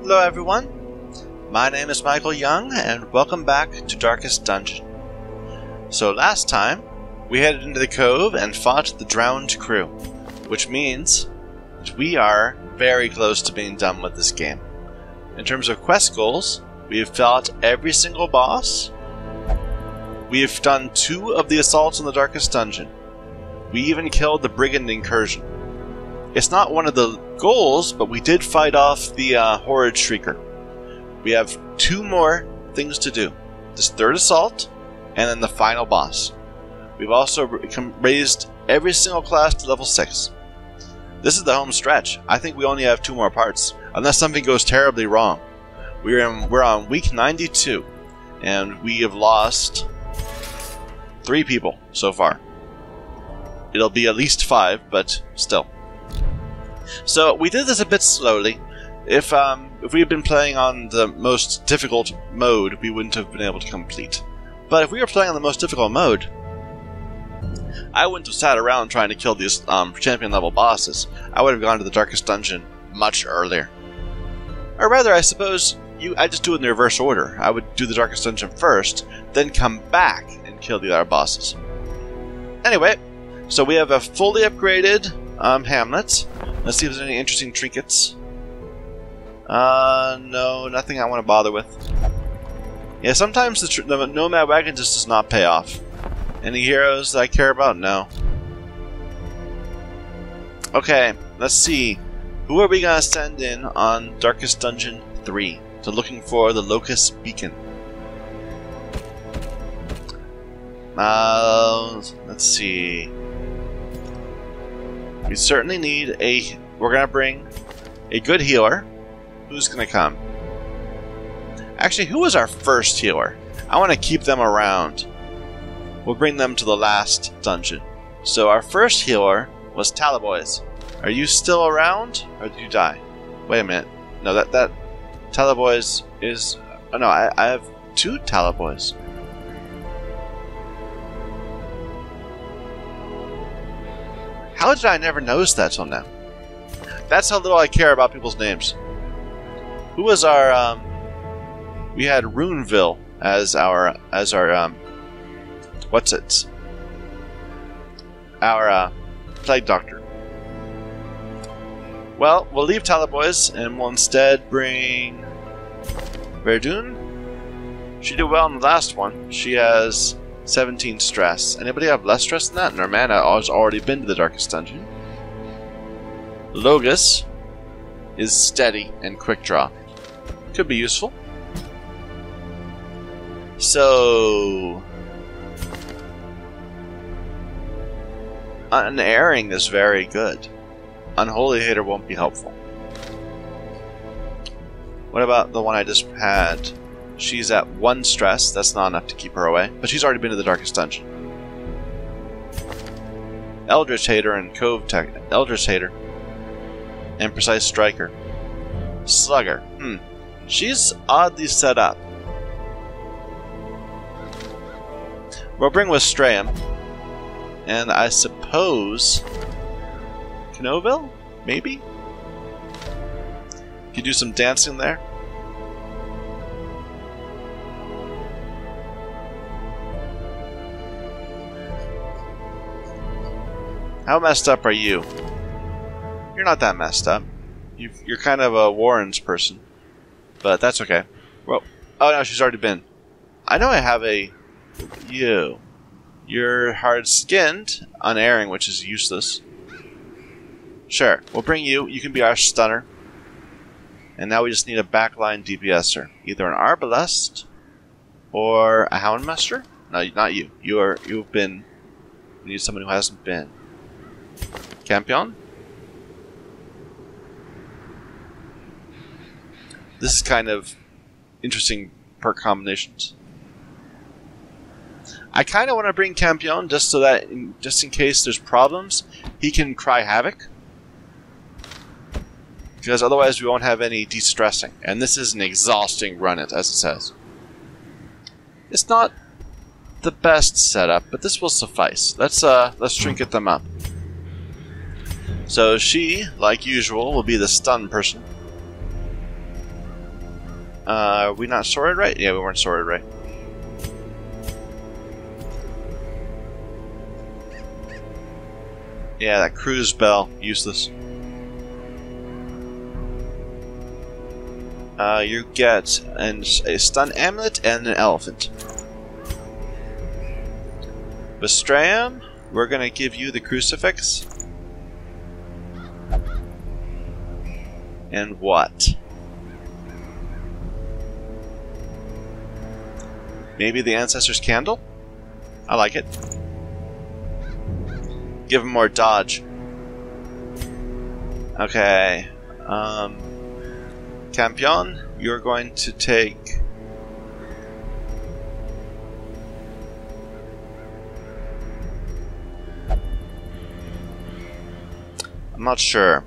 Hello everyone, my name is Michael Young and welcome back to Darkest Dungeon. So last time, we headed into the cove and fought the drowned crew, which means that we are very close to being done with this game. In terms of quest goals, we have fought every single boss. We have done 2 of the assaults on the Darkest Dungeon. We even killed the Brigand Incursion. It's not one of the goals, but we did fight off the Horrid Shrieker. We have 2 more things to do. This 3rd assault, and then the final boss. We've also raised every single class to level 6. This is the home stretch. I think we only have 2 more parts, unless something goes terribly wrong. We're on week 92, and we have lost 3 people so far. It'll be at least 5, but still. So we did this a bit slowly. If we had been playing on the most difficult mode, we wouldn't have been able to complete. But if we were playing on the most difficult mode, I wouldn't have sat around trying to kill these champion level bosses. I would have gone to the Darkest Dungeon much earlier. Or rather, I suppose, I just do it in the reverse order. I would do the Darkest Dungeon first, then come back and kill the other bosses. Anyway, so we have a fully upgraded hamlet. Let's see if there's any interesting trinkets. No, nothing I want to bother with. Yeah, sometimes the Nomad Wagon just does not pay off. Any heroes that I care about? No. Okay, let's see. Who are we going to send in on Darkest Dungeon 3 to looking for the Locus beacon? Let's see. We certainly need we're going to bring a good healer. Who's going to come? Actually, who was our first healer? I want to keep them around. We'll bring them to the last dungeon. So our first healer was Talaboys. Are you still around? Or did you die? Wait a minute. No, that Talaboys is... Oh no, I have 2 Talaboys. How did I never notice that till now? That's how little I care about people's names. Who was our, we had Runeville as our, what's it? Our, Plague Doctor. Well, we'll leave Talaboys and we'll instead bring Verdun. She did well in the last one. She has 17 stress. Anybody have less stress than that? Normanna has already been to the Darkest Dungeon. Locus is steady and quick draw. Could be useful. So, Unerring is very good. Unholy Hater won't be helpful. What about the one I just had? She's at 1 stress. That's not enough to keep her away, but she's already been to the Darkest Dungeon. Eldritch Hater and Cove Tech. Eldritch Hater and Precise Striker. Slugger. She's oddly set up. We'll bring Wistrayum. And I suppose... Canoville? Maybe? If you do some dancing there. How messed up are you? You're not that messed up. You're kind of a Warren's person. But that's okay. Well, oh no, she's already been. I know I have a... You. You're hard-skinned, unerring, which is useless. Sure, we'll bring you. You can be our stunner. And now we just need a backline DPSer. Either an Arbalest or a Houndmaster? No, not you. You've been... We need someone who hasn't been. Campion? This is kind of interesting perk combinations. I kind of want to bring Campion just so that, just in case there's problems, he can cry havoc. Because otherwise we won't have any de-stressing. And this is an exhausting run, as it says. It's not the best setup, but this will suffice. Let's trinket them up. So she, like usual, will be the stun person. Are we not sorted right? Yeah, we weren't sorted right. Yeah, that cruise bell, useless. You get a stun amulet and an elephant. Bestrayam, we're gonna give you the crucifix. And what? Maybe the Ancestor's Candle? I like it. Give him more dodge. Okay. Campion, you're going to take... I'm not sure.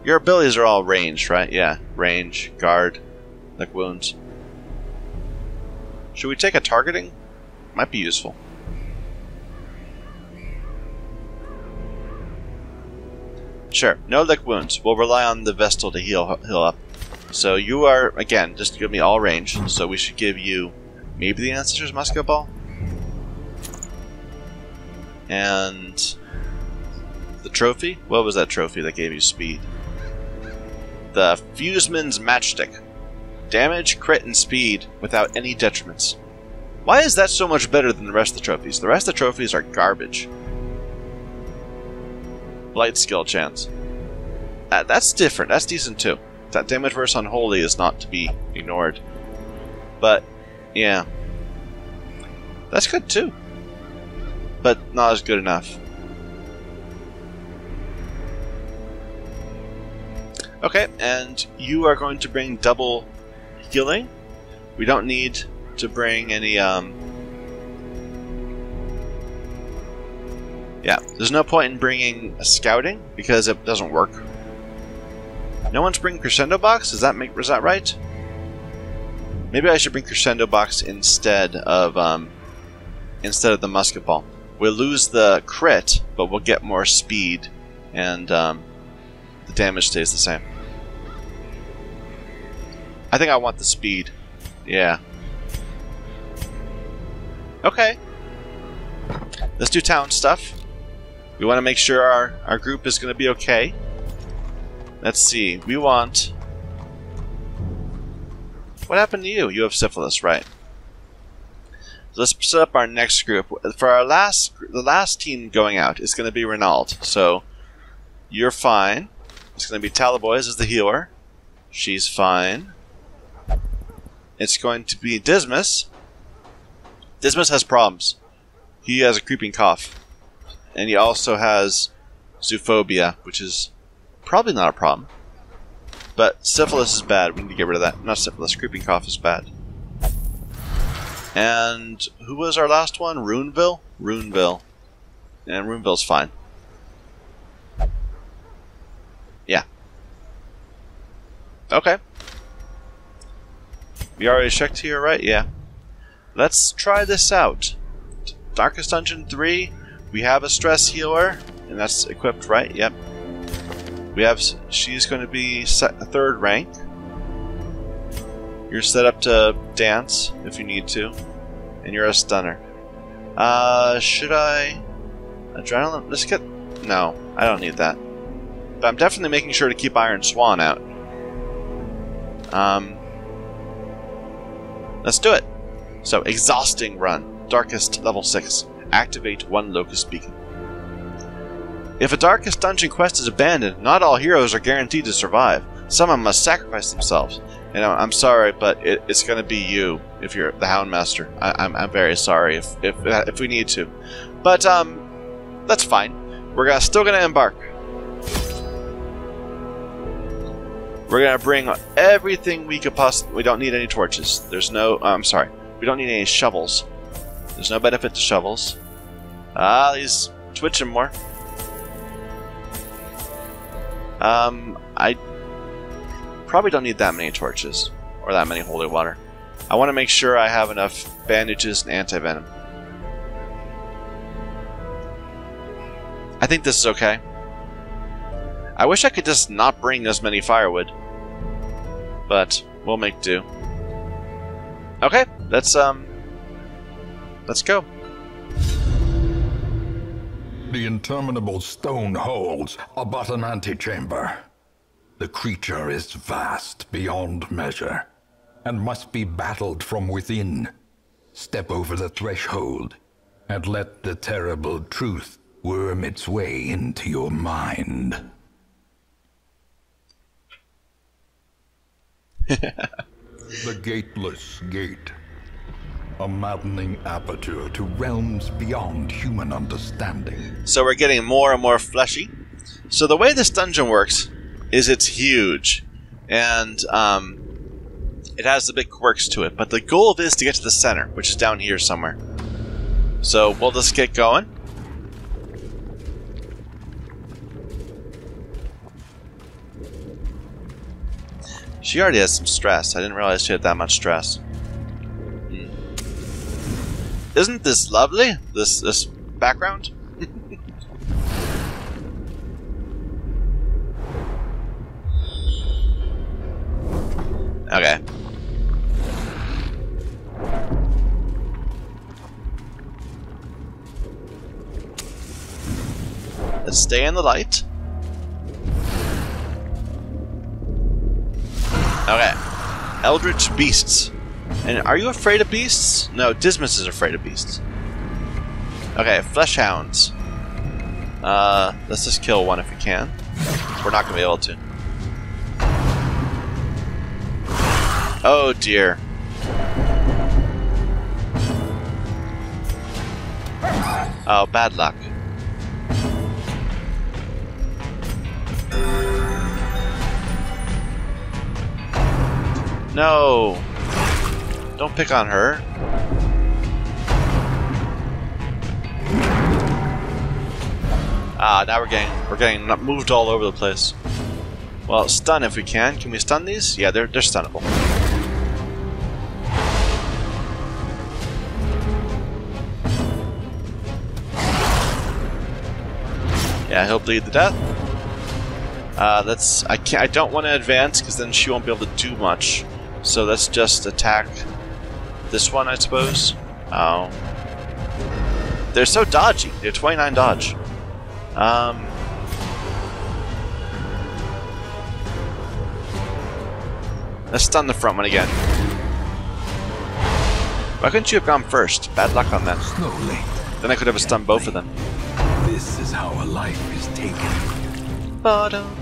Your abilities are all ranged, right? Yeah. Range, guard, like wounds. Should we take a targeting? Might be useful. Sure, no lick wounds. We'll rely on the Vestal to heal up. So you are, again, just give me all range. So we should give you maybe the Ancestor's Musket Ball. And the trophy? What was that trophy that gave you speed? The Fuseman's Matchstick. Damage, crit, and speed without any detriments. Why is that so much better than the rest of the trophies? The rest of the trophies are garbage. Blight skill chance. That's different. That's decent too. That damage versus unholy is not to be ignored. But, yeah. That's good too. But not as good enough. Okay, and you are going to bring double healing. We don't need to bring any, yeah, there's no point in bringing a scouting because it doesn't work. No one's bringing Crescendo Box? Is that right? Maybe I should bring Crescendo Box instead of the Musket Ball. We'll lose the crit, but we'll get more speed, and the damage stays the same. I think I want the speed. Yeah. Okay. Let's do town stuff. We want to make sure our group is going to be okay. Let's see. We want... What happened to you? You have syphilis, right? So let's set up our next group. For our the last team going out is going to be Renault. So you're fine. It's going to be Talaboys as the healer. She's fine. It's going to be Dismas. Dismas has problems. He has a creeping cough. And he also has zoophobia, which is probably not a problem. But syphilis is bad. We need to get rid of that. Not syphilis. Creeping cough is bad. And who was our last one? Runeville? Runeville. And Runeville's fine. Yeah. Okay. We already checked here, right? Yeah. Let's try this out. Darkest Dungeon 3. We have a stress healer, and that's equipped, right? Yep. We have. She's going to be third rank. You're set up to dance if you need to, and you're a stunner. Should I? Adrenaline? Let's get. No, I don't need that. But I'm definitely making sure to keep Iron Swan out. Let's do it. So, exhausting run. Darkest level 6. Activate 1 Locus beacon. If a Darkest Dungeon quest is abandoned, not all heroes are guaranteed to survive. Someone must sacrifice themselves. And I'm sorry, but it's going to be you if you're the Houndmaster. I'm very sorry if we need to, but that's fine. We're still going to embark. We're going to bring everything we could possibly. We don't need any torches. There's no. I'm sorry. We don't need any shovels. There's no benefit to shovels. He's twitching more. I probably don't need that many torches or that many holy water. I want to make sure I have enough bandages and anti-venom. I think this is okay. I wish I could just not bring this many firewood, but we'll make do. Okay, let's go. The interminable stone holds are but an antechamber. The creature is vast beyond measure, and must be battled from within. Step over the threshold, and let the terrible truth worm its way into your mind. The Gateless Gate. A maddening aperture to realms beyond human understanding. So we're getting more and more fleshy. So the way this dungeon works is it's huge. And it has the big quirks to it. But the goal is to get to the center, which is down here somewhere. So we'll just get going. She already has some stress. I didn't realize she had that much stress. Isn't this lovely? This background? Okay. Let's stay in the light. Okay. Eldritch beasts. And are you afraid of beasts? No, Dismas is afraid of beasts. Okay, flesh hounds. Let's just kill one if we can. We're not going to be able to. Oh dear. Oh, bad luck. No! Don't pick on her. Ah, now we're getting moved all over the place. Well, stun if we can. Can we stun these? Yeah, they're stunnable. Yeah, he'll bleed to death. I don't want to advance because then she won't be able to do much. So let's just attack this one, I suppose. Oh. They're so dodgy. They're 29 dodge. Let's stun the front one again. Why couldn't you have gone first? Bad luck on that. Slowly. Then I could have stunned both of them. This is how a life is taken. Bottom.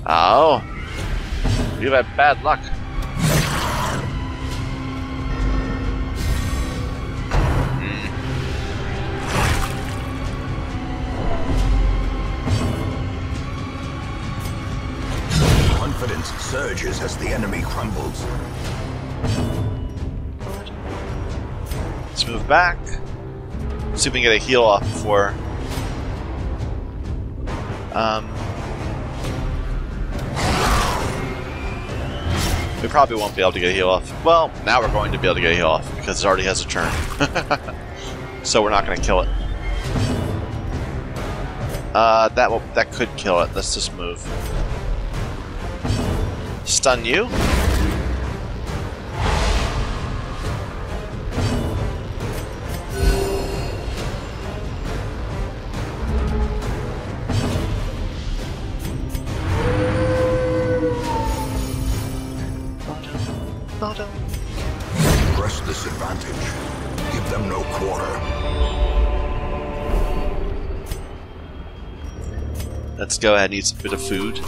Oh. You've had bad luck. Confidence surges as the enemy crumbles. Let's move back. See if we can get a heal off before. We probably won't be able to get a heal off. Well, now we're going to be able to get a heal off because it already has a turn. So we're not going to kill it. That could kill it. Let's just move. Stun you. Press this advantage. Give them no quarter. Let's go ahead and eat a bit of food.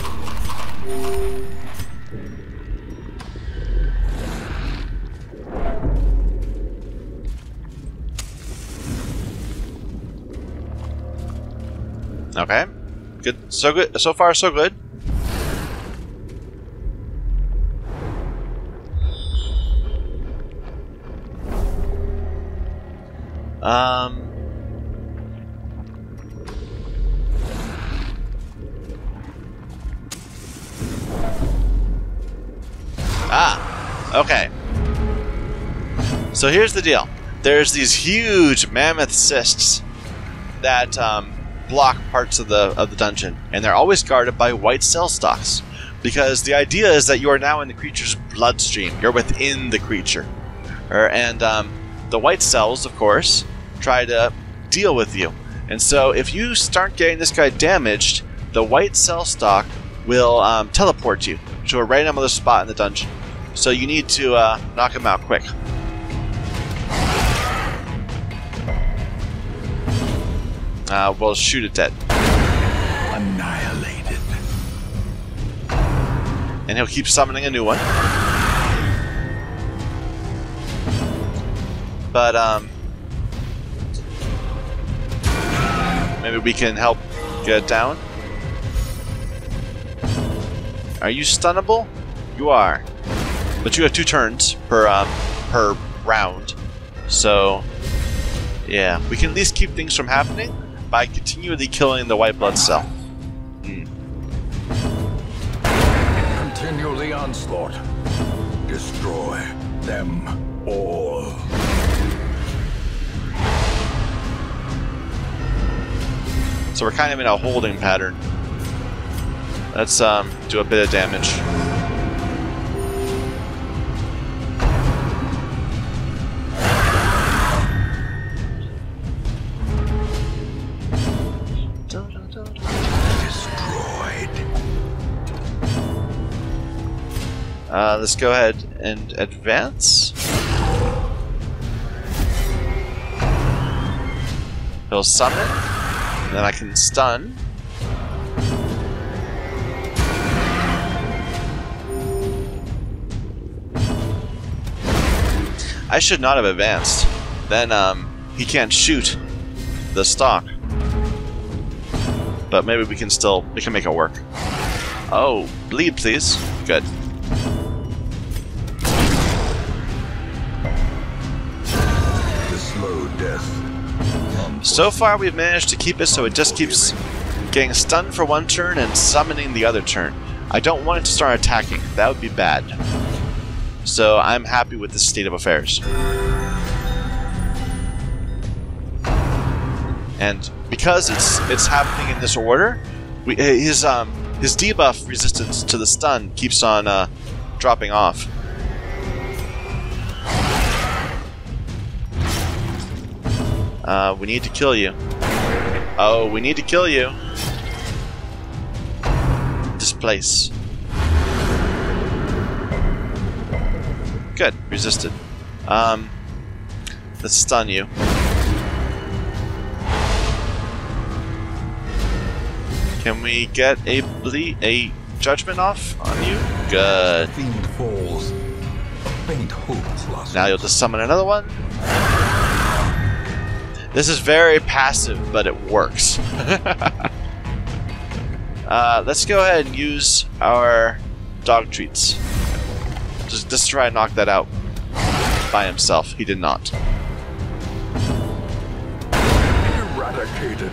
Okay. Good. So good. So far, so good. Okay. So here's the deal. There's these huge mammoth cysts that block parts of the dungeon, and they're always guarded by white cell stalks. Because the idea is that you are now in the creature's bloodstream. You're within the creature. And the white cells, of course, try to deal with you. And so if you start getting this guy damaged, the white cell stalk will teleport you to a random other spot in the dungeon. So you need to knock him out quick. We'll shoot it dead. Annihilated. And he'll keep summoning a new one. But, maybe we can help get it down. Are you stunnable? You are. But you have 2 turns per round. So, yeah. We can at least keep things from happening by continually killing the white blood cell. Continue the onslaught. Destroy them all. So we're kind of in a holding pattern. Let's do a bit of damage. Destroyed. Let's go ahead and advance. He'll summon, and then I can stun. I should not have advanced. Then he can't shoot the stock. But maybe we can make it work. Oh, bleed please. Good. Slow death. So far we've managed to keep it so it just keeps getting stunned for one turn and summoning the other turn. I don't want it to start attacking. That would be bad. So I'm happy with this state of affairs. And because it's happening in this order, his debuff resistance to the stun keeps on dropping off. We need to kill you. Oh, we need to kill you. Displace. Good, resisted. Let's stun you. Can we get a judgment off on you? Good. Fiend falls. Faint hopes lost. Now you'll just summon another one. This is very passive, but it works. Let's go ahead and use our dog treats. Just try and knock that out by himself. He did not. Eradicated.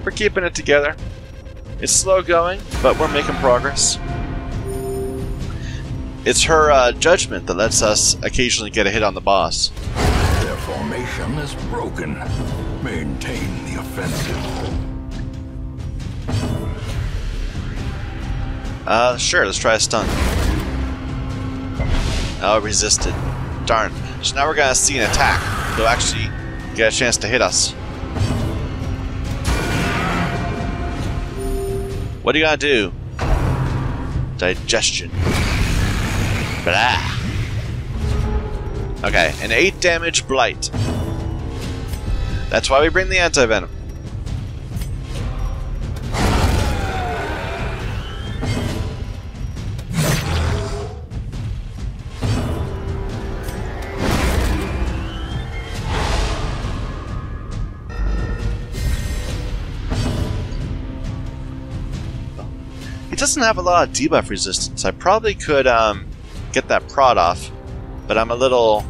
We're keeping it together. It's slow going, but we're making progress. It's her judgment that lets us occasionally get a hit on the boss. Their formation is broken. Maintain the offensive. Sure, let's try a stun. Oh, resisted. Darn. So now we're gonna see an attack. They'll actually get a chance to hit us. What are you gonna do? Digestion. Blah. Okay, an 8 damage blight. That's why we bring the anti-venom. It doesn't have a lot of debuff resistance. I probably could get that prod off, but I'm a little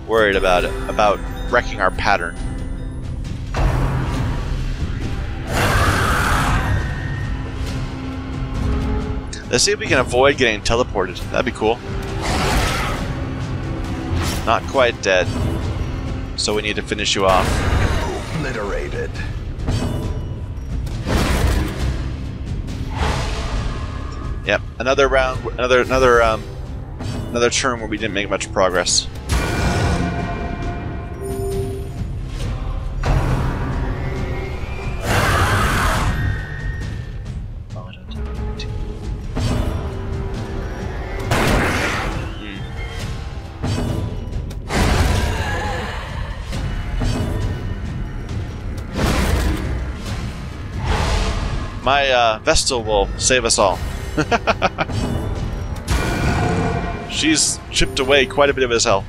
worried about it, about wrecking our pattern. Let's see if we can avoid getting teleported. That'd be cool. Not quite dead. So we need to finish you off. Obliterated. Yep, another round, another turn where we didn't make much progress. My Vestal will save us all. She's chipped away quite a bit of his health.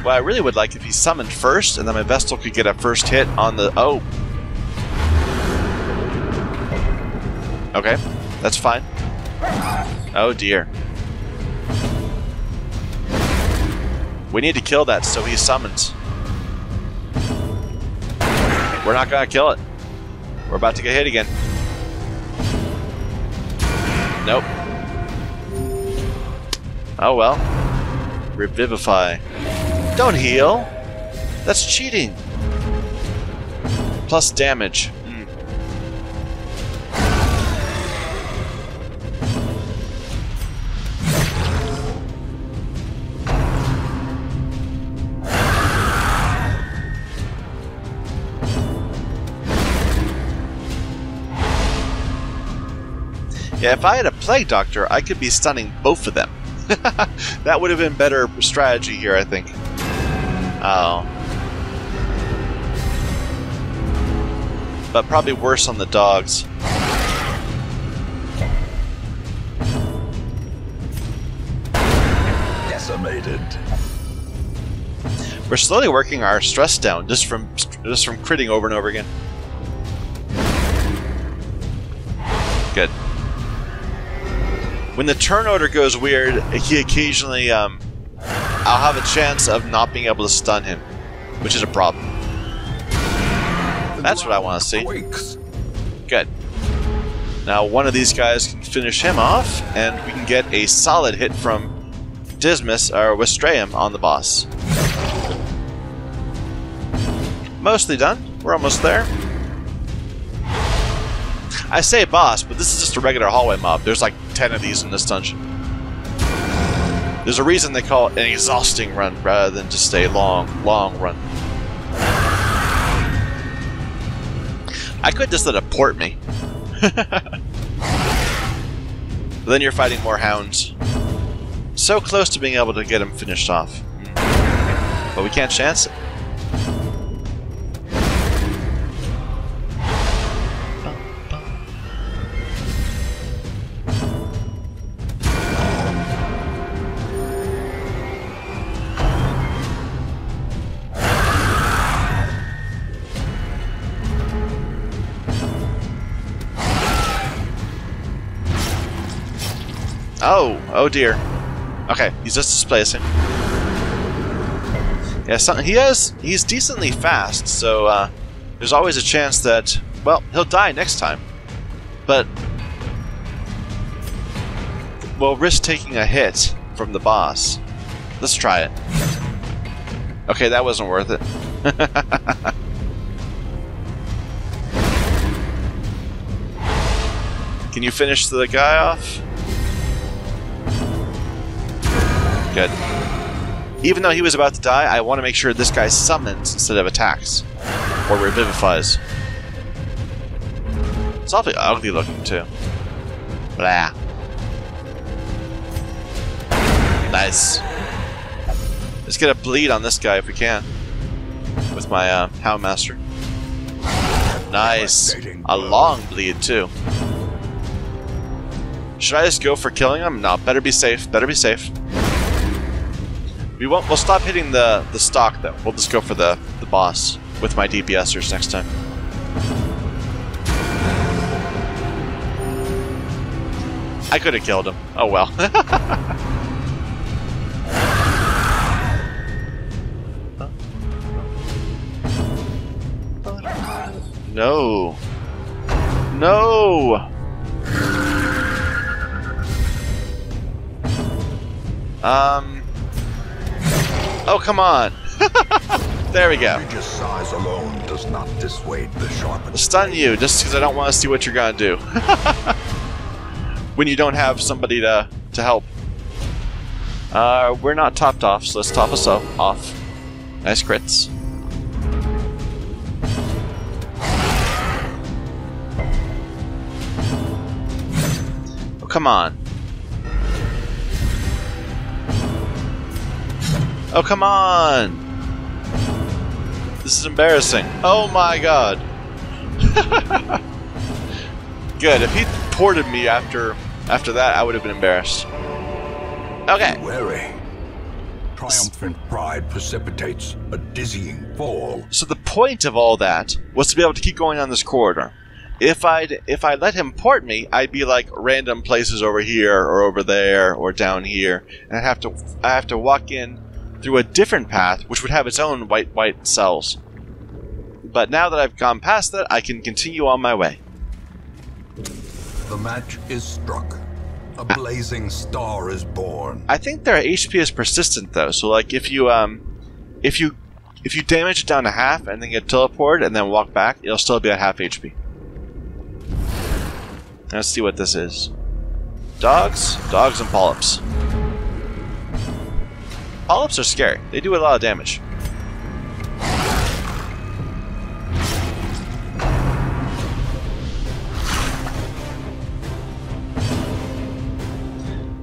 What I really would like if he summoned first, and then my Vestal could get a first hit on the... Oh! Okay, that's fine. Oh dear. We need to kill that so he summons. We're not gonna kill it. We're about to get hit again. Nope. Oh well. Revivify. Don't heal. That's cheating. Plus damage. Yeah, if I had a Plague Doctor, I could be stunning both of them. That would have been better strategy here, I think. Oh. But probably worse on the dogs. Decimated. We're slowly working our stress down just from critting over and over again. Good. When the turn order goes weird, he occasionally, I'll have a chance of not being able to stun him, which is a problem. That's what I want to see. Good. Now one of these guys can finish him off, and we can get a solid hit from Dismas, or Wistraeum, on the boss. Mostly done. We're almost there. I say boss, but this is just a regular hallway mob. There's like 10 of these in this dungeon. There's a reason they call it an exhausting run rather than just a long run. I could just let it port me. But then you're fighting more hounds. So close to being able to get him finished off. But we can't chance it. Oh dear. Okay, he's just displacing. Yeah, he's decently fast, so there's always a chance that, well, he'll die next time. But we'll risk taking a hit from the boss. Let's try it. Okay, that wasn't worth it. Can you finish the guy off? Good. Even though he was about to die, I want to make sure this guy summons instead of attacks. Or revivifies. It's awfully ugly looking, too. Blah. Nice. Let's get a bleed on this guy if we can. With my Houndmaster. Nice. A long bleed, too. Should I just go for killing him? No, better be safe. Better be safe. We'll stop hitting the stock though. We'll just go for the boss with my DPSers next time. I could have killed him. Oh well. No. No! Oh, come on! There we go. Religious size alone does not dissuade the sharpened. Stun you, just because I don't want to see what you're gonna do. When you don't have somebody to help. We're not topped off, so let's top us off. Nice crits. Oh, come on. Oh, come on! This is embarrassing. Oh my god. Good. If he ported me after that, I would have been embarrassed. Okay. Be wary. Triumphant pride precipitates a dizzying fall. So the point of all that was to be able to keep going on this corridor. If I let him port me, I'd be like random places over here or over there or down here, and I have to walk in through a different path, which would have its own white cells. But now that I've gone past that, I can continue on my way. The match is struck. A blazing star is born. I think their HP is persistent though, so like if you damage it down to half and then get teleported and then walk back, it'll still be at half HP. Let's see what this is. Dogs and polyps. Polyps are scary. They do a lot of damage.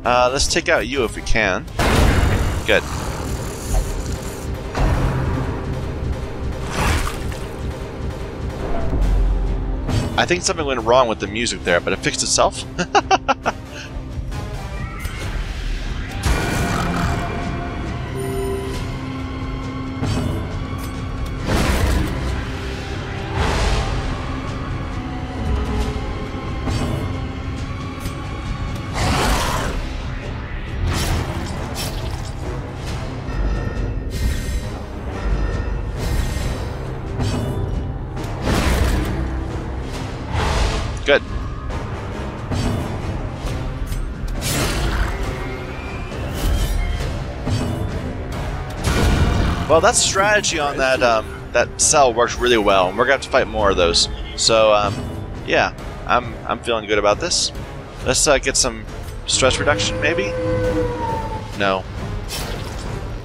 Let's take out you if we can. Good. I think something went wrong with the music there, but it fixed itself. Good. Well, that strategy on that cell works really well, and we're gonna have to fight more of those. So, yeah, I'm feeling good about this. Let's get some stress reduction, maybe. No.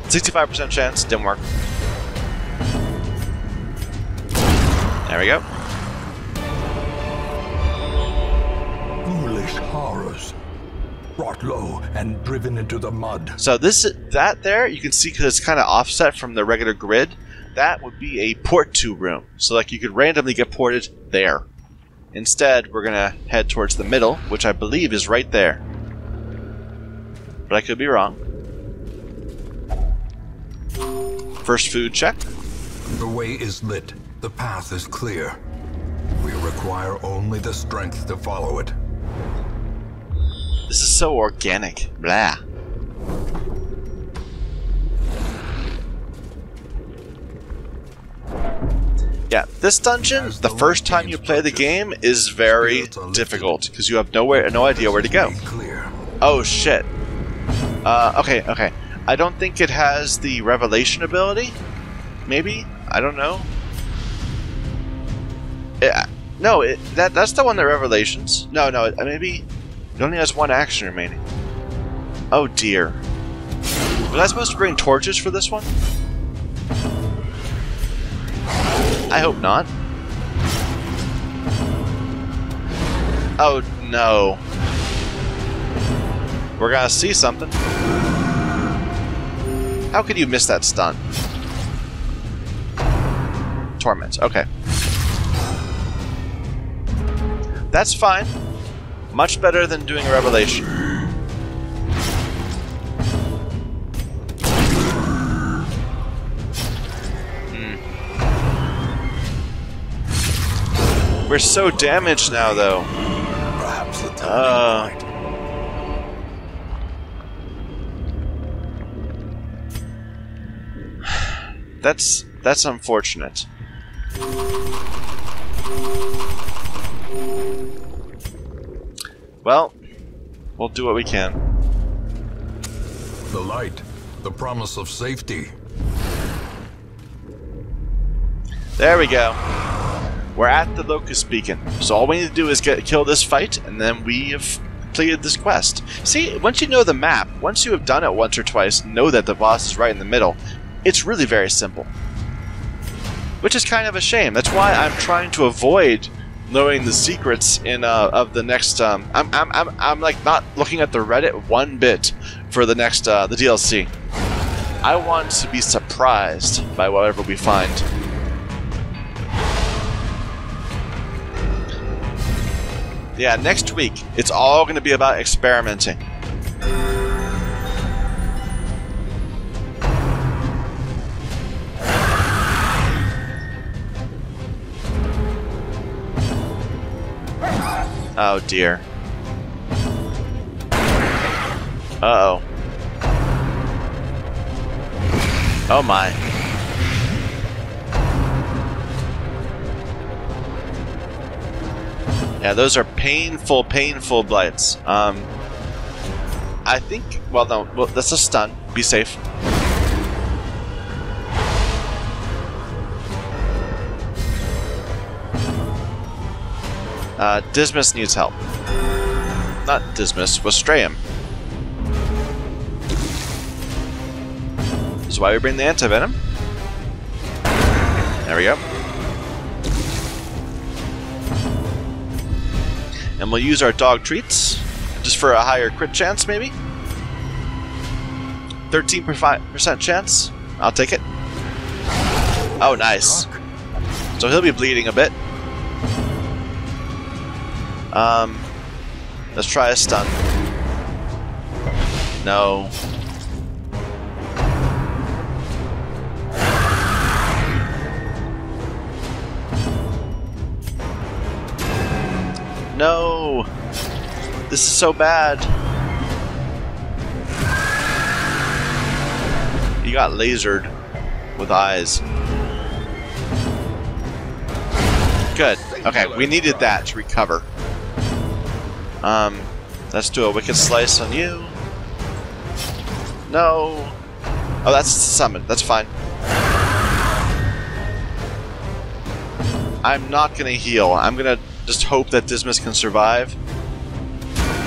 65% chance, didn't work. There we go. Foolish horrors. Brought low and driven into the mud. So that there, you can see because it's kind of offset from the regular grid, that would be a port to room. So like you could randomly get ported there. Instead, we're gonna head towards the middle, which I believe is right there. But I could be wrong. First food check. The way is lit. The path is clear. We require only the strength to follow it. This is so organic. Blah. Yeah, this dungeon, the first time you play the game, is very difficult because you have no idea where to go. Oh shit. Okay. I don't think it has the revelation ability. Maybe? I don't know. No, that's the one that revelations. No, maybe it only has one action remaining. Oh dear. Was I supposed to bring torches for this one? I hope not. Oh no. We're gonna see something. How could you miss that stun? Torment, okay. That's fine. Much better than doing a revelation. We're so damaged now, though. Perhaps the That's unfortunate. Well, we'll do what we can. The light, the promise of safety. There we go. We're at the Locus beacon. So all we need to do is kill this fight, and then we have completed this quest. See, once you know the map, once you have done it once or twice, know that the boss is right in the middle, it's really very simple. Which is kind of a shame. That's why I'm trying to avoid knowing the secrets in of the next. I'm like not looking at the Reddit one bit for the next the DLC. I want to be surprised by whatever we find. Yeah, next week it's all going to be about experimenting. Oh dear. Uh-oh. Oh my. Yeah, those are painful, painful blights. I think, well no, well, that's a stun. Be safe. Dismas needs help. Not Dismas, Wistrayum. This is why we bring the anti-venom. There we go. And we'll use our dog treats, just for a higher crit chance, maybe? 13% chance? I'll take it. Oh, nice. So he'll be bleeding a bit. Let's try a stun. No. No! This is so bad. He got lasered with eyes. Good. Okay, we needed that to recover. Let's do a Wicked Slice on you. No! Oh, that's summon. That's fine. I'm not gonna heal. I'm gonna just hope that Dismas can survive.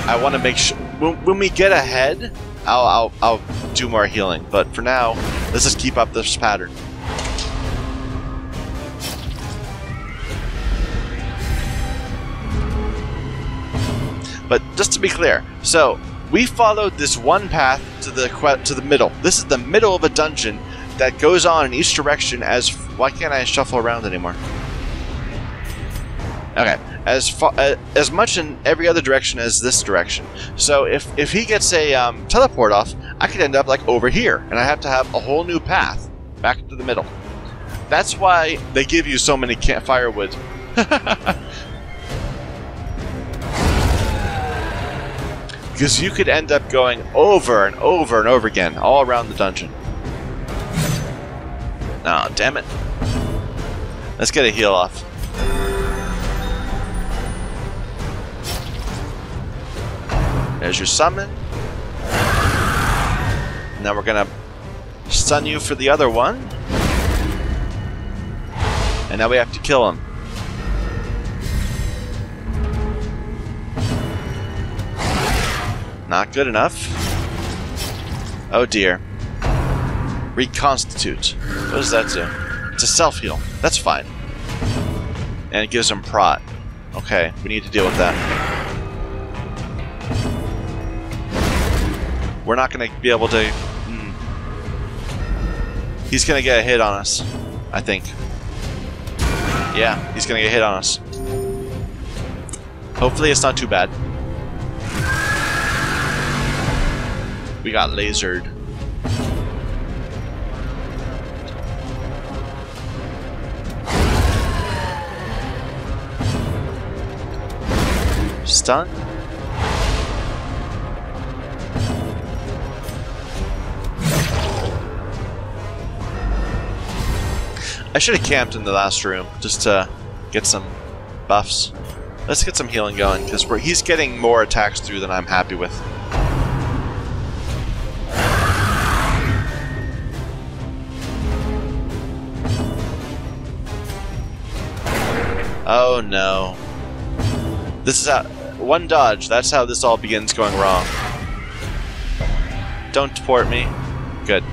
I want to make sure when we get ahead, I'll do more healing. But for now, let's just keep up this pattern. But just to be clear, so we followed this one path to the middle. This is the middle of a dungeon that goes on in each direction. Why can't I shuffle around anymore? Okay, as much in every other direction as this direction. So if he gets a teleport off, I could end up like over here, and I have to have a whole new path back to the middle. That's why they give you so many firewood. Because you could end up going over and over and over again, all around the dungeon. Oh, damn it. Let's get a heal off. There's your summon. Now we're gonna stun you for the other one. And now we have to kill him. Not good enough. Oh dear. Reconstitute. What does that do? It's a self-heal. That's fine. And it gives him prot. Okay, we need to deal with that. We're not going to be able to... He's going to get a hit on us, I think. Yeah, he's going to get a hit on us. Hopefully it's not too bad. We got lasered. Stun? I should have camped in the last room just to get some buffs. Let's get some healing going, because he's getting more attacks through than I'm happy with. Oh no. This is how... One dodge, that's how this all begins going wrong. Don't deport me. Good.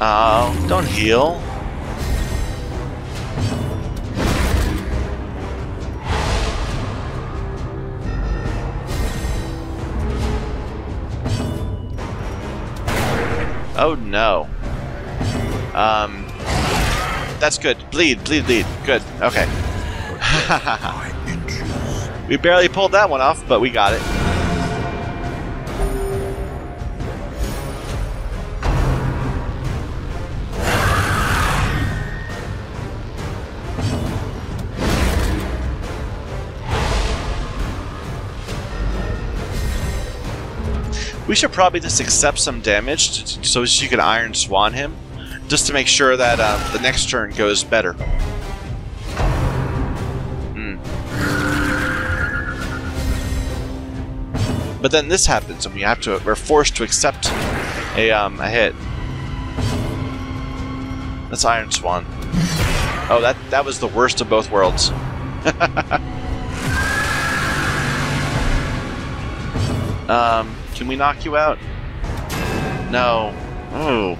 Oh, don't heal. Oh no. That's good. Bleed, bleed, bleed. Good. Okay. We barely pulled that one off, but we got it. We should probably just accept some damage so she can Iron Swan him, just to make sure that the next turn goes better. But then this happens, and we're forced to accept a hit. Let's Iron Swan. Oh, that was the worst of both worlds. Can we knock you out? No. Oh.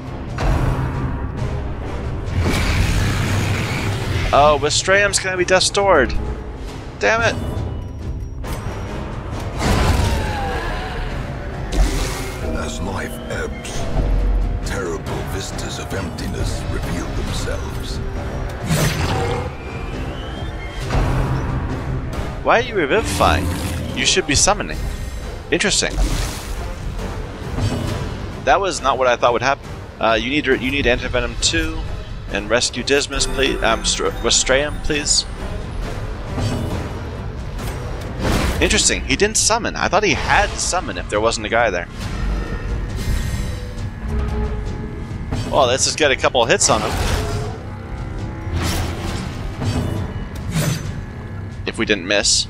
Oh, Wistrayum's gonna be death stored. Damn it. As life ebbs, terrible vistas of emptiness reveal themselves. Why are you revivifying? You should be summoning. Interesting. That was not what I thought would happen. You need Antivenom 2 and Rescue Dismas, please. Wistrayum, please. Interesting. He didn't summon. I thought he had to summon if there wasn't a guy there. Well, let's just get a couple hits on him. If we didn't miss.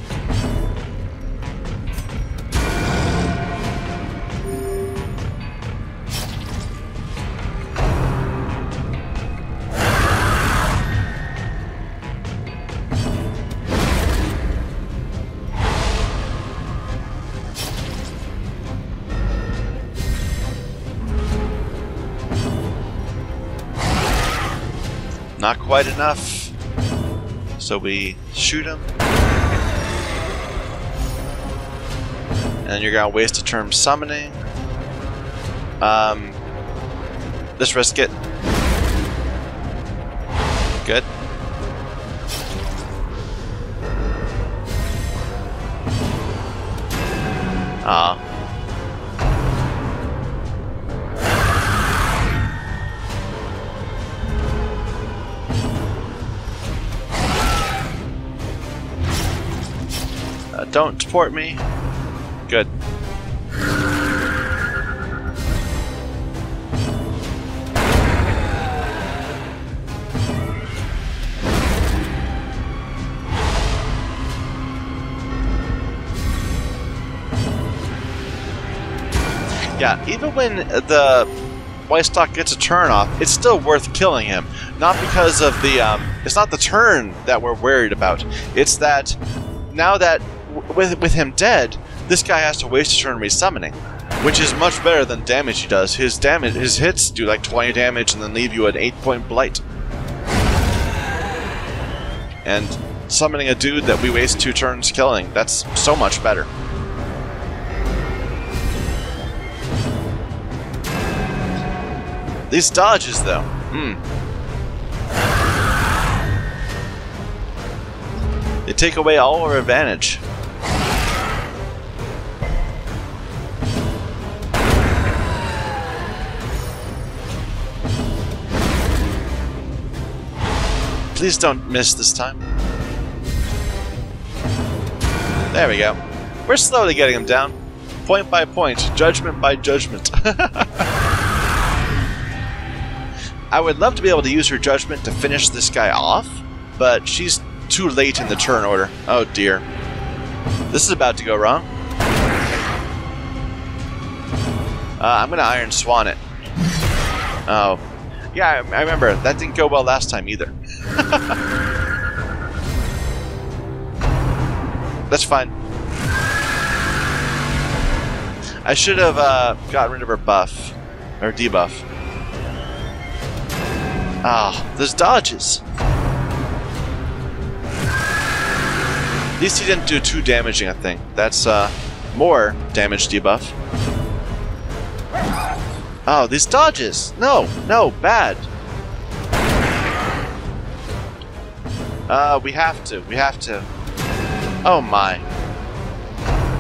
Not quite enough, so we shoot him. And then you're gonna waste a turn summoning. Let's risk it. Good. Ah. Don't deport me. Good. Yeah, even when the White Stalk gets a turn off, it's still worth killing him. Not because of the, it's not the turn that we're worried about. It's that now that with him dead, this guy has to waste a turn resummoning, which is much better than damage he does. His hits do like 20 damage and then leave you an 8-point blight. And summoning a dude that we waste 2 turns killing, that's so much better. These dodges, though. They take away all our advantage. Please don't miss this time. There we go. We're slowly getting him down. Point by point, judgment by judgment. I would love to be able to use her judgment to finish this guy off, but she's too late in the turn order. Oh dear. This is about to go wrong. I'm gonna Iron Swan it. Oh. Yeah, I remember. That didn't go well last time either. That's fine. I should have gotten rid of her buff. Or debuff. Ah, those dodges. At least he didn't do too damaging a thing. That's more damage debuff. Oh, these dodges! No, no, bad. We have to. Oh my.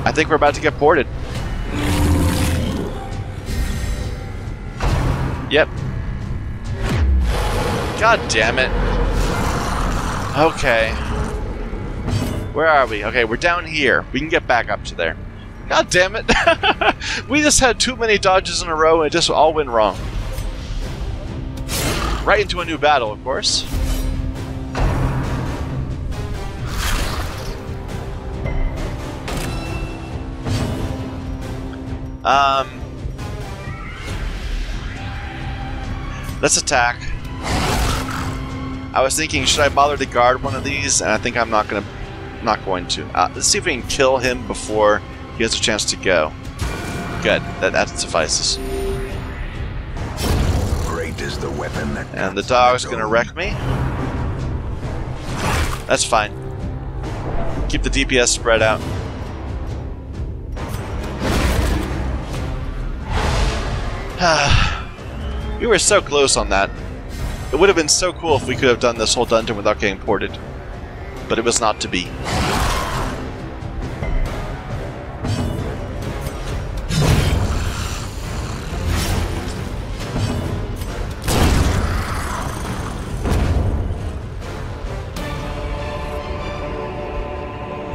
I think we're about to get ported. Yep. God damn it. Okay. Where are we? Okay, we're down here. We can get back up to there. God damn it. We just had too many dodges in a row and it just all went wrong. Right into a new battle, of course. Let's attack. I was thinking, should I bother to guard one of these? And I think I'm not going to. Let's see if we can kill him before he has a chance to go. Good. That suffices. Great is the weapon that. And the dog's going to wreck me. That's fine. Keep the DPS spread out. We were so close on that. It would have been so cool if we could have done this whole dungeon without getting ported. But it was not to be.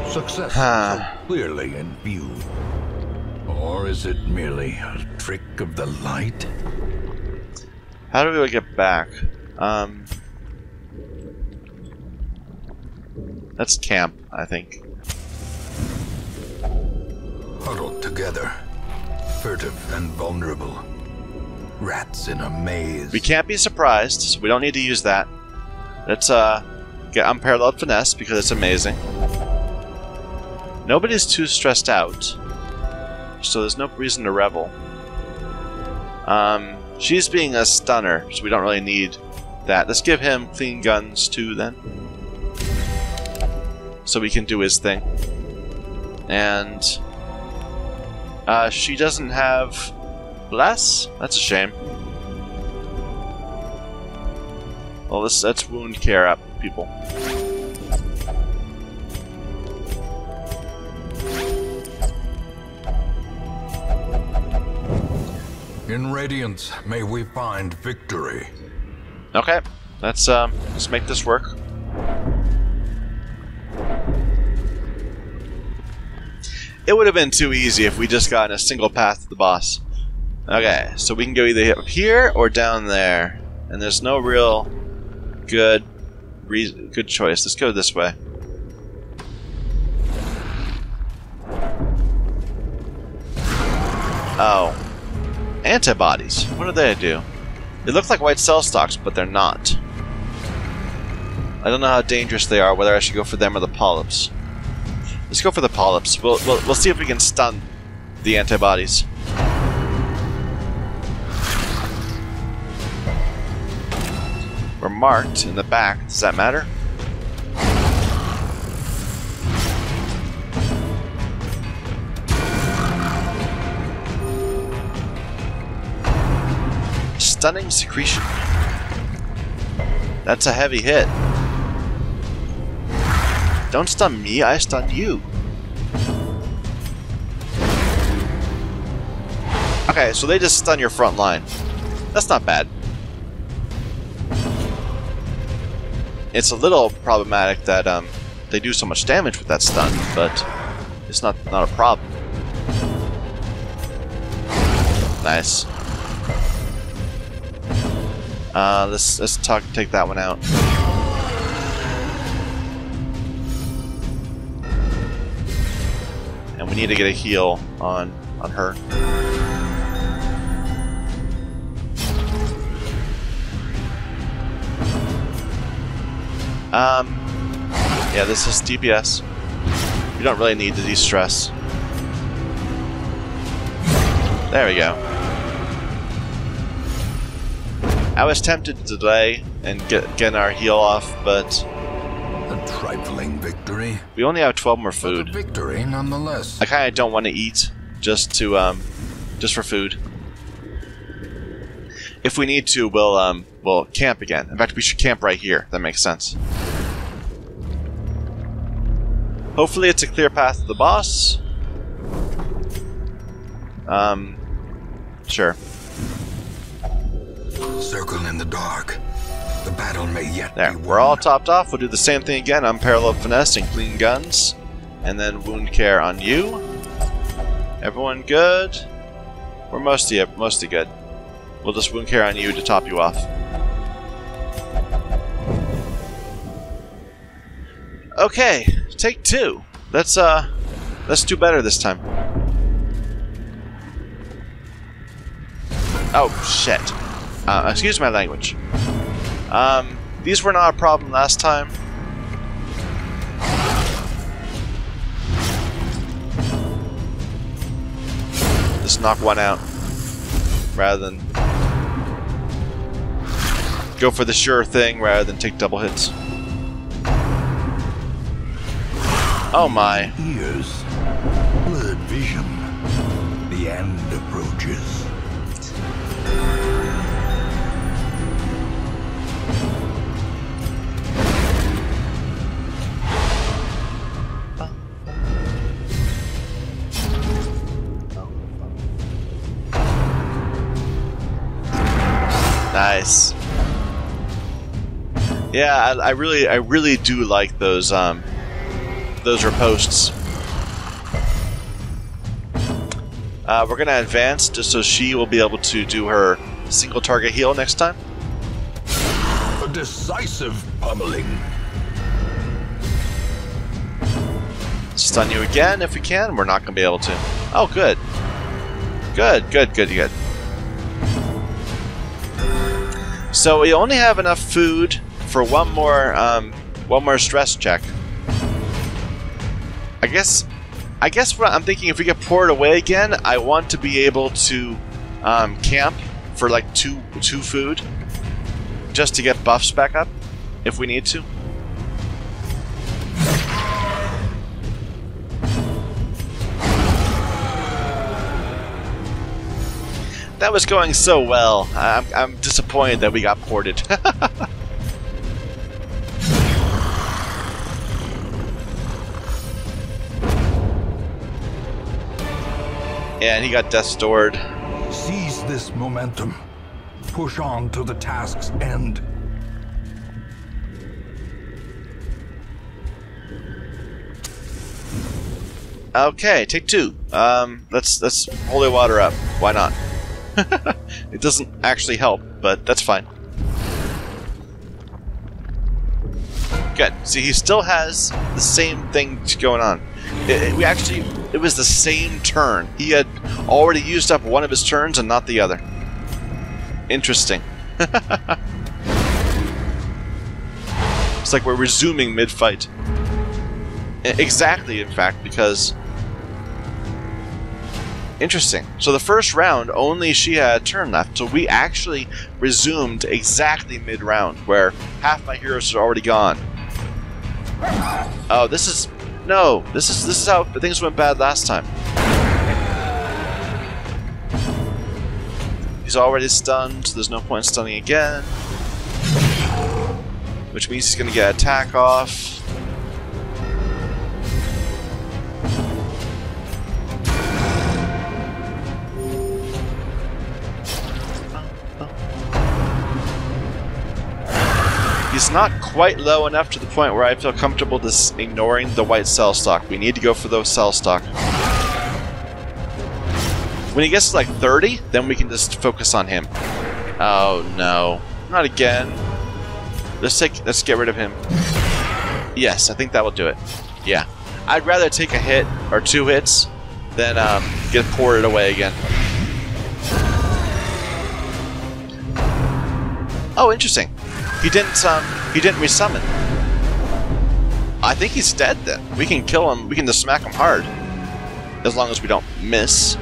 Success so clearly in view. Or is it merely a trick of the light? How do we get back? Let's camp, I think. Huddled together, furtive and vulnerable. Rats in a maze. We can't be surprised, so we don't need to use that. Let's get unparalleled finesse because it's amazing. Nobody's too stressed out, so there's no reason to revel. She's being a stunner, so we don't really need that. Let's give him clean guns too, then. So we can do his thing. And she doesn't have bless? That's a shame. Well, let's wound care up, people. In Radiance, may we find victory. Okay, let's make this work. It would have been too easy if we just got in a single path to the boss. Okay, so we can go either up here or down there, and there's no real good choice. Let's go this way. Oh. Antibodies. What do they do? They look like white cell stalks, but they're not. I don't know how dangerous they are, whether I should go for them or the polyps. Let's go for the polyps. We'll see if we can stun the antibodies. We're marked in the back. Does that matter? Stunning secretion. That's a heavy hit. Don't stun me, I stun you. Okay, so they just stun your front line. That's not bad. It's a little problematic that they do so much damage with that stun, but it's not a problem. Nice. Let's take that one out. And we need to get a heal on her. Yeah, this is DPS. You don't really need to de-stress. There we go. I was tempted to delay and get our heal off, but a trifling victory. We only have 12 more food. But a victory nonetheless. I kind of don't want to eat just for food. If we need to, we'll camp again. In fact, we should camp right here. That makes sense. Hopefully, it's a clear path to the boss. Sure. Circle in the dark. The battle may yet be won. We're all topped off. We'll do the same thing again. Unparalleled finesse and clean guns. And then wound care on you. Everyone good? We're mostly good. We'll just wound care on you to top you off. Okay, take 2. Let's do better this time. Oh shit. Excuse my language. These were not a problem last time. Just knock one out rather than go for the sure thing rather than take double hits. Oh my. Ears, blurred vision. The end approaches. Nice. Yeah, I really do like those riposts. We're gonna advance just so she will be able to do her single target heal next time. A decisive pummeling. Stun you again if we can. We're not gonna be able to. Oh, good. Good. So we only have enough food for one more stress check. I guess what I'm thinking, if we get poured away again, I want to be able to camp for like two food, just to get buffs back up if we need to. That was going so well. I'm disappointed that we got ported. Yeah, and he got death stored. Seize this momentum. Push on to the task's end. Okay, take 2. Let's holy water up. Why not? It doesn't actually help, but that's fine. Good. See, he still has the same thing going on. It was the same turn. He had already used up one of his turns and not the other. Interesting. It's like we're resuming mid-fight. Exactly, in fact, because... Interesting. So the first round, only she had a turn left, so we actually resumed exactly mid-round, where half my heroes are already gone. Oh, this is... No, this is how things went bad last time. He's already stunned, so there's no point in stunning again. Which means he's going to get attack off. He's not quite low enough to the point where I feel comfortable just ignoring the white cell stock. We need to go for those cell stock. When he gets to like 30, then we can just focus on him. Oh no. Not again. Let's get rid of him. Yes, I think that will do it. Yeah. I'd rather take a hit or 2 hits than get ported away again. Oh, interesting. He didn't resummon. I think he's dead then. We can kill him. We can just smack him hard. As long as we don't miss.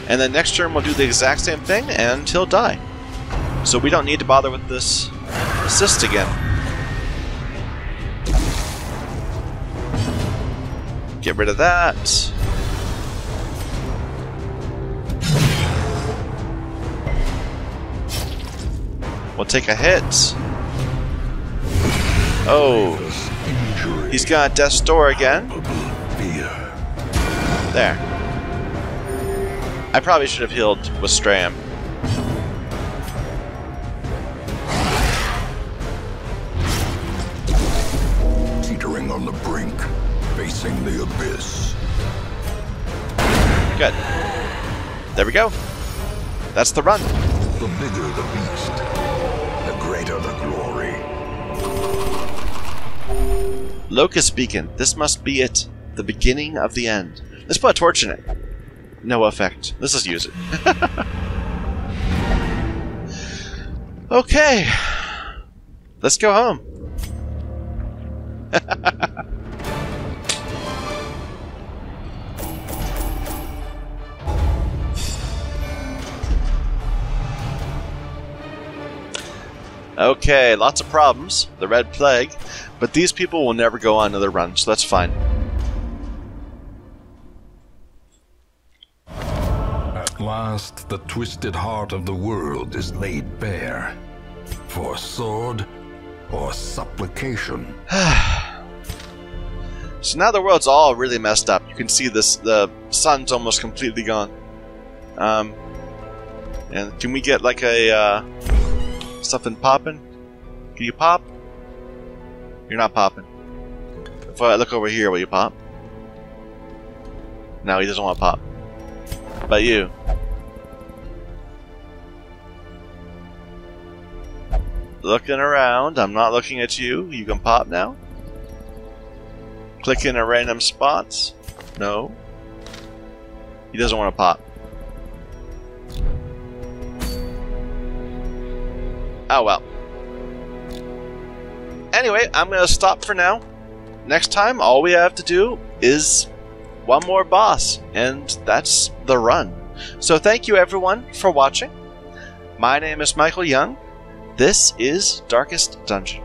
And then next turn we'll do the exact same thing and he'll die. So we don't need to bother with this assist again. Get rid of that. We'll take a hit. Oh. He's got Death's Door again. There. I probably should have healed with Stram. Teetering on the brink, facing the abyss. Good. There we go. That's the run. The bigger the beast, the greater the glory. Locus Beacon. This must be it. The beginning of the end. Let's put a torch in it. No effect. Let's just use it. Okay. Let's go home. Okay, lots of problems. The Red Plague. But these people will never go on another run, so that's fine. At last, the twisted heart of the world is laid bare. For sword or supplication. So now the world's all really messed up. You can see this, the sun's almost completely gone. And can we get like a, something popping? Can you pop? You're not popping. If I look over here, will you pop? No, he doesn't want to pop. How about you? Looking around. I'm not looking at you. You can pop now. Clicking at random spots. No. He doesn't want to pop. Oh well. Anyway, I'm going to stop for now. Next time, all we have to do is one more boss, and that's the run. So thank you everyone for watching. My name is Michael Young. This is Darkest Dungeon.